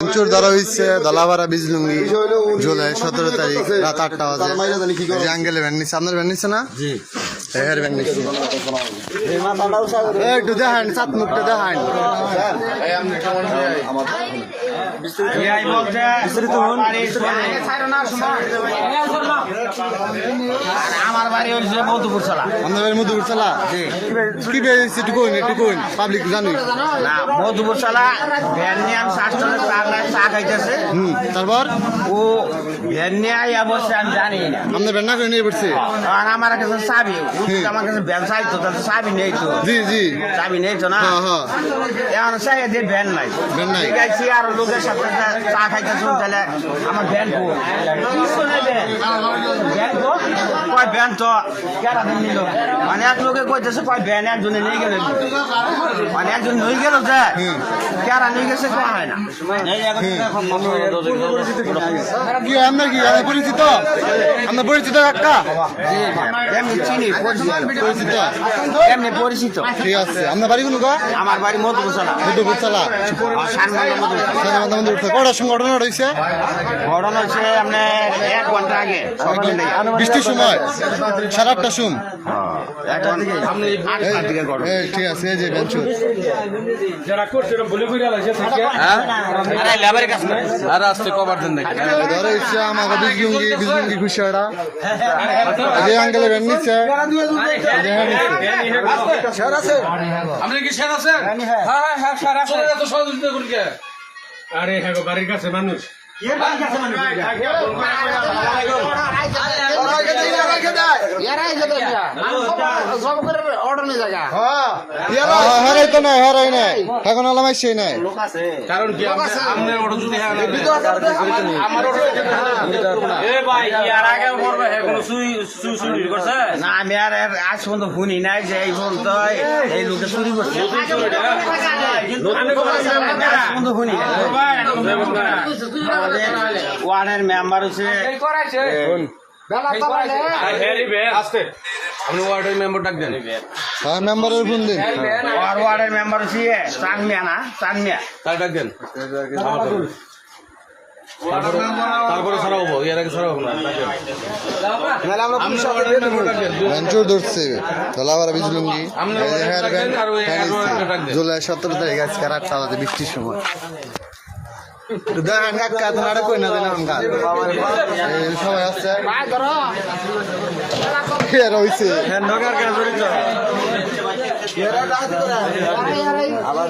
চোর ধরা হয়েছে দলাভাড়া বিজলুঙ্গি জুলাই 17 তারিখ রাত 8টা বাজে আঙ্গেলে ভ্যান নিচ্ছে আপনার ভ্যান নিচ্ছে না এর ভ্যান নিচ্ছে একটু দেখান সাত মুখটা দেখান আমার বাড়ি হচ্ছে মধুপুরতলা। আপনার বাড়ি মধুপুরতলা কি বেরিয়েছে টুকুন পাবলিক জানি না মধুপুরতলা ভ্যান নিয়ে আমি চা খাইতেছে তারপর ও ভ্যান নিয়ে আইয়া বসে আমি জানি না আপনার ভ্যান না করে নিয়ে পড়ছে আর আমার কাছে চাবি আমার কাছে ভ্যান চাইতো তাতে চাবি নেই তো জি জি চাবি নেই তো না হ্যাঁ এখন চাই যে ভ্যান নাই ভ্যান নাই গেছি আর লোকের সাথে চা খাইতেছে তাহলে আমার ভ্যান কো ভ্যান কো কয় ভ্যান তো কেরা দিন নিল মানে এক লোকে কইতেছে কয় ভ্যান একজনে নিয়ে গেল মানে একজন নিয়ে গেল যে কেরা নিয়ে গেছে কয় হয় না কি আপনার কি পরিচিত আপনার পরিচিত কাকা এমনি চিনি পরিচিত এমনি পরিচিত ঠিক আছে আপনার বাড়ি কোনো আমার বাড়ি মধুপুরতলা মধুপুরতলা কটার সময় ঘটনা হয়েছে ঘটনা হচ্ছে আপনার 1 ঘন্টা আগে বৃষ্টির সময় 8:30টার সময় ঠিক আছে এই যে বেঞ্চুর আর আসছে কবার দিন দেখে ধরে ইচ্ছা আমাকে বিজলুঙ্গি খুশিয়াটা যে আঙ্কেলে ভ্যান নিচ্ছে আপনি কি শের আছেন হ্যাঁ হ্যাঁ শের আছে এত সহযোগিতা করি কে আরে হ্যাঁ বাড়ির কাছে মানুষ হারাই তো নাই হারাই নাই এখন আলামাই সেই নাই কারণ কি আপনি ওটা যদি আমার না আমি আর আজ পর্যন্ত শুনি নাই যে এই পর্যন্ত এই লোকে চুরি করছে আজ পর্যন্ত শুনি ওয়ানের মেম্বার হচ্ছে আপনি ওয়ার্ডের মেম্বার ডাক দেন হ্যাঁ মেম্বারের ফোন দিন ওয়ার্ডের মেম্বার হচ্ছে চানমিয়া না চানমিয়া তার ডাক দেন তারপরে ছাড়া হবো এর আগে ছাড়া হবো না বেঞ্চুর ধরছে দলাভাড়া বিজলুঙ্গি জুলাই 17 তারিখ আজকে 8টা বাজে বৃষ্টির সময় দেখেন কাকা তো নাড়ে কই না দেন আমগা সবাই আছে এর হইছে আবার